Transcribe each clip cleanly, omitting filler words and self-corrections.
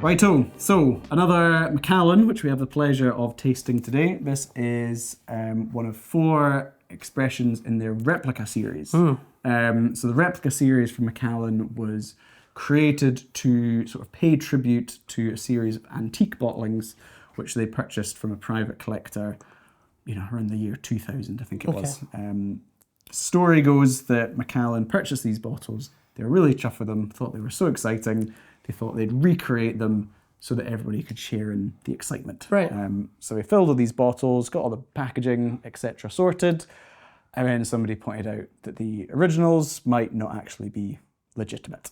Righto, so another Macallan, which we have the pleasure of tasting today. This is one of 4 expressions in their Replica series. So the Replica series from Macallan was created to sort of pay tribute to a series of antique bottlings, which they purchased from a private collector, around the year 2000, I think it was. Story goes that Macallan purchased these bottles. They were really chuffed with them, thought they were so exciting. They thought they'd recreate them so that everybody could share in the excitement. Right. So we filled all these bottles, got all the packaging, etc. sorted, and then somebody pointed out that the originals might not actually be legitimate.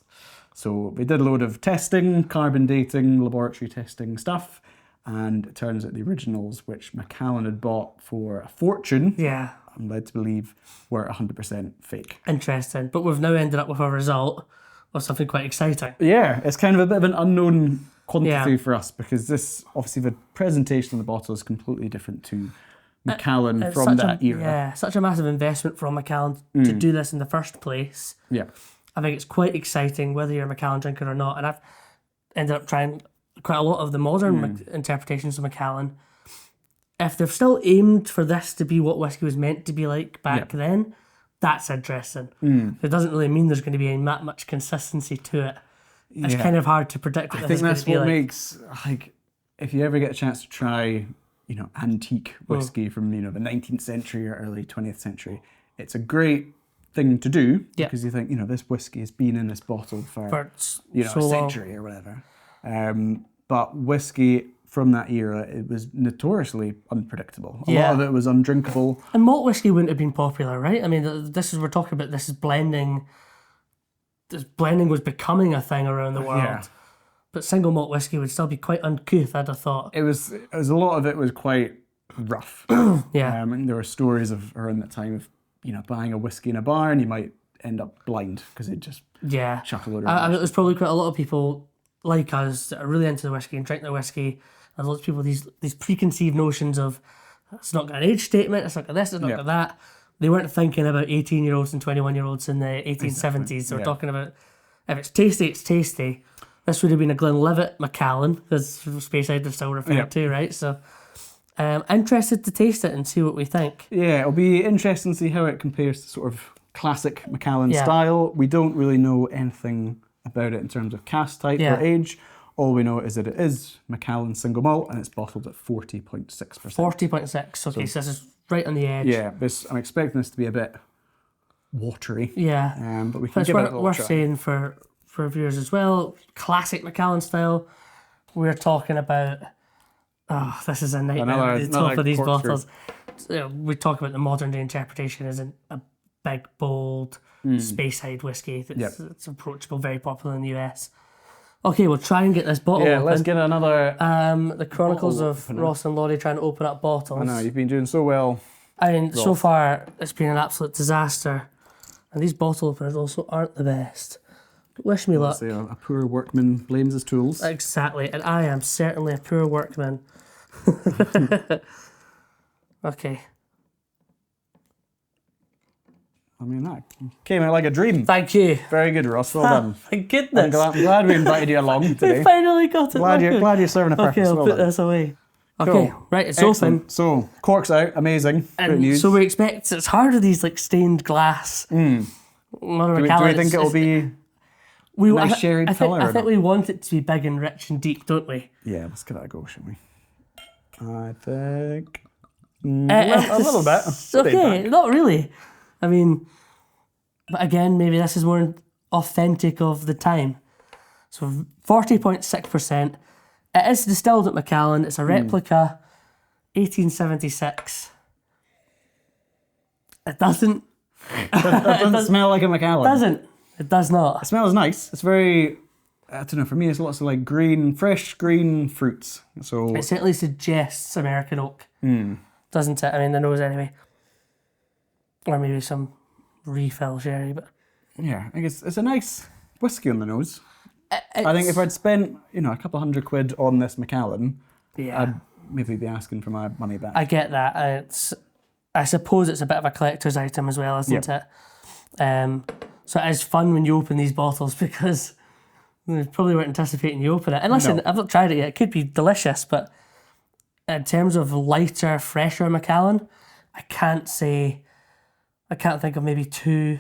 So we did a load of testing, carbon dating, laboratory testing stuff, and it turns out the originals, which Macallan had bought for a fortune, I'm led to believe, were 100% fake. Interesting. But we've now ended up with a result of something quite exciting. Yeah, it's kind of a bit of an unknown quantity for us, because this, obviously the presentation of the bottle is completely different to Macallan from that era. Yeah, such a massive investment from Macallan to do this in the first place. Yeah. I think it's quite exciting, whether you're a Macallan drinker or not. And I've ended up trying quite a lot of the modern interpretations of Macallan. If they've still aimed for this to be what whiskey was meant to be like back then, that's interesting. It doesn't really mean there's going to be that much consistency to it. It's kind of hard to predict what I this think is going that's to be what like. makes, if you ever get a chance to try, antique whiskey from, the 19th century or early 20th century, it's a great thing to do, because you think, this whiskey has been in this bottle for so a century or whatever. But whiskey from that era, it was notoriously unpredictable. A lot of it was undrinkable. And malt whiskey wouldn't have been popular, right? I mean, we're talking about this is blending. This blending was becoming a thing around the world. Yeah. But single malt whiskey would still be quite uncouth, I'd have thought. It was a lot of it was quite rough. And there were stories of around that time of, buying a whiskey in a bar and you might end up blind because it just chuck a load of there's probably quite a lot of people like us that are really into the whiskey and drink their whiskey. And lots of people these preconceived notions of it's not got an age statement, it's not got this, it's not got that. They weren't thinking about 18-year-olds and 21-year-olds in the 1870s. They were talking about if it's tasty, it's tasty. This would have been a Glenlivet Macallan, because Speyside is still referred to, right? So interested to taste it and see what we think. Yeah, it'll be interesting to see how it compares to sort of classic Macallan style. We don't really know anything about it in terms of cask type or age. All we know is that it is Macallan single malt and it's bottled at 40.6%. 40.6, okay, so this is right on the edge. Yeah, I'm expecting this to be a bit watery. Yeah. But we can give it a little worth try. saying for viewers as well, classic Macallan style, we're talking about, this is a nightmare, the top of these bottles. We talk about the modern day interpretation as a big, bold, Speyside whiskey that's approachable, very popular in the US. Okay, we'll try and get this bottle open. Let's get another... the Chronicles of Ross and Laurie trying to open up bottles. I know, you've been doing so well. I mean, so far, it's been an absolute disaster. And these bottle openers also aren't the best. But wish me luck. A poor workman blames his tools. Exactly, and I am certainly a poor workman. Okay. I mean, that came out like a dream. Thank you. Very good, Ross. Well done. Thank goodness. I'm glad we invited you along today. We finally got it. Glad you're serving a purpose. Okay, I'll put this away. Okay, cool. Right, it's Excellent. open. So, cork's out. Amazing. Great news. So we expect, it's hard with these like stained glass. Do we think it'll be nice sherry colour? I think we want it to be big and rich and deep, don't we? Yeah, let's give that a go, shall we? I think... a little bit. Okay, not really. I mean... But again, maybe this is more authentic of the time. So 40.6%. It is distilled at Macallan. It's a Replica, 1876. It doesn't... smell like a Macallan. It does not. It smells nice. It's very... I don't know, for me it's lots of like fresh green fruits. So it certainly suggests American oak. Doesn't it? I mean, the nose anyway. Or maybe some refill sherry, but yeah, I think it's a nice whiskey on the nose. I think if I'd spent a couple £100 on this Macallan, I'd maybe be asking for my money back. I get that. I suppose it's a bit of a collector's item as well, isn't it? So it is fun when you open these bottles because We probably weren't anticipating you open it. And listen, I've not tried it yet. It could be delicious, but in terms of lighter, fresher Macallan, I can't think of maybe two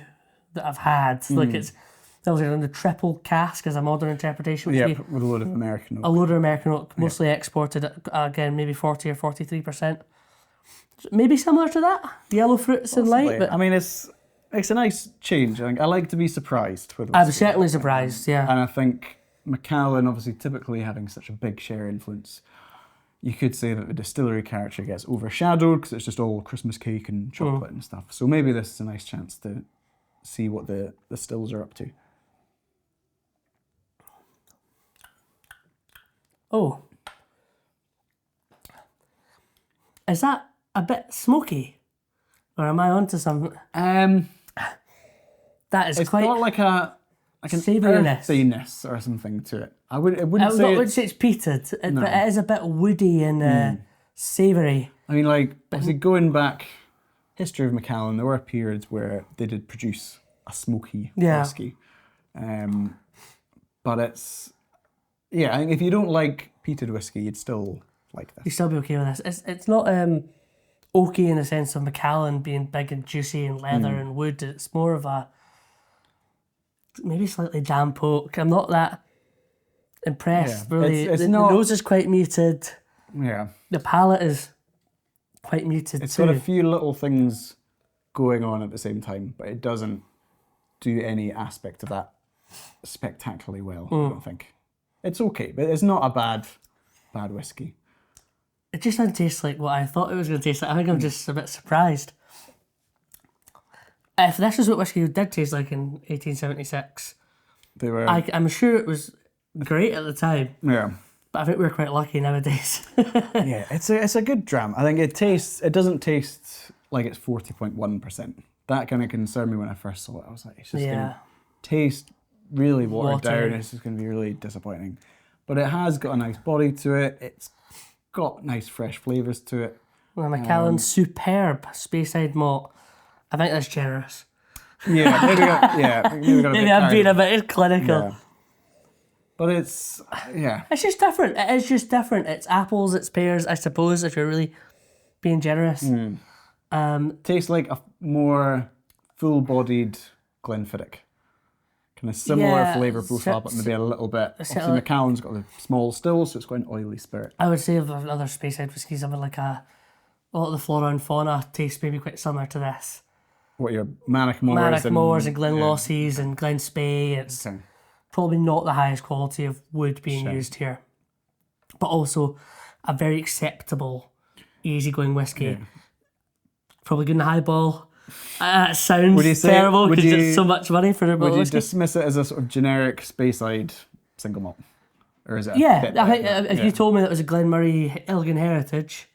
that I've had. Like it's obviously the triple cask as a modern interpretation. Yeah, with a load of American oak. A load of American oak, mostly exported at, again, maybe 40 or 43%. Maybe similar to that, yellow fruits and light. But I mean, it's a nice change. I think I like to be surprised with I was whiskey. certainly surprised, yeah. And I think Macallan, obviously, typically having such a big share influence, you could say that the distillery character gets overshadowed because it's just all Christmas cake and chocolate and stuff. So maybe this is a nice chance to see what the stills are up to. Oh. Is that a bit smoky? Or am I onto something? That is It's quite... got like an savouriness. earthiness or something to it. I wouldn't I say say it's peated, but it is a bit woody and savoury. I mean, like, obviously going back, history of Macallan, there were periods where they did produce a smoky whiskey. But it's, I think if you don't like peated whiskey, you'd still like this. You'd still be okay with this. It's not oaky in the sense of Macallan being big and juicy and leather and wood. It's more of a maybe slightly damp oak. I'm not that impressed, really. The nose is quite muted. Yeah. The palate is quite muted It's too. got a few little things going on at the same time, but it doesn't do any aspect of that spectacularly well, I don't think. It's okay, but it's not a bad whiskey. It just doesn't taste like what I thought it was going to taste like. I think I'm just a bit surprised. If this is what whiskey did taste like in 1876, They were... I'm sure it was great at the time. Yeah. But I think we're quite lucky nowadays. Yeah, it's a good dram. I think it doesn't taste like it's 40.1%. That kind of concerned me when I first saw it. I was like, it's just going to taste really watered down. It's just going to be really disappointing. But it has got a nice body to it. It's got nice fresh flavours to it. Well, Macallan's superb Speyside malt. I think that's generous. Yeah, maybe I'm being a bit clinical. Yeah. But it's just different. It is just different. It's apples, it's pears, I suppose, if you're really being generous. Tastes like a more full-bodied Glenfiddich. Kind of similar flavour profile, but maybe a little bit. Obviously, Macallan's got the small still, so it's got an oily spirit. I would say of other Speyside whiskies, I would like a lot of the flora and fauna taste maybe quite similar to this. What, your Manic Moors and Glenlossies and Glen Spey. It's probably not the highest quality of wood being used here, but also a very acceptable, easygoing whiskey. Yeah. Probably good in the highball. It sounds terrible because it's so much money for a bottle of whiskey. Would you dismiss it as a sort of generic Speyside single malt? Or is it I think if you told me that was a Glenmurray Elgin Heritage,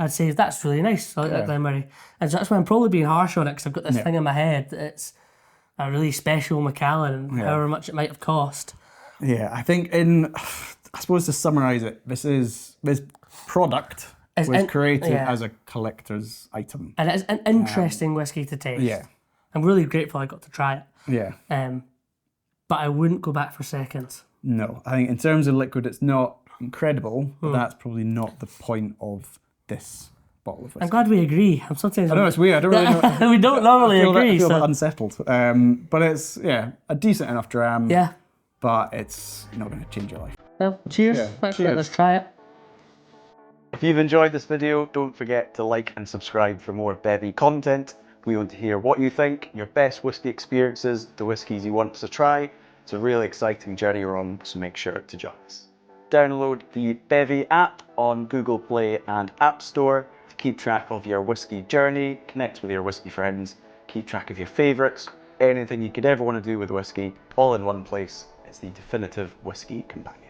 I'd say that's really nice. I like that Glenmurray. And so that's why I'm probably being harsh on it because I've got this thing in my head that it's a really special Macallan and however much it might have cost. Yeah, I think I suppose to summarise it, this product was created as a collector's item. And it's an interesting whiskey to taste. Yeah. I'm really grateful I got to try it. Yeah. But I wouldn't go back for seconds. No, I think in terms of liquid, it's not incredible, but that's probably not the point of this bottle of whiskey. I'm glad we agree. I know it's weird. I don't really know. We don't normally agree. I feel a bit unsettled. But it's a decent enough dram. Yeah. But it's not going to change your life. Well, cheers. Let's try it. If you've enjoyed this video, don't forget to like and subscribe for more Bevvy content. We want to hear what you think, your best whiskey experiences, the whiskies you want us to try. It's a really exciting journey we're on, so make sure to join us. Download the Bevvy app on Google Play and App Store to keep track of your whiskey journey, connect with your whiskey friends, keep track of your favourites, anything you could ever want to do with whiskey, all in one place. It's the definitive whiskey companion.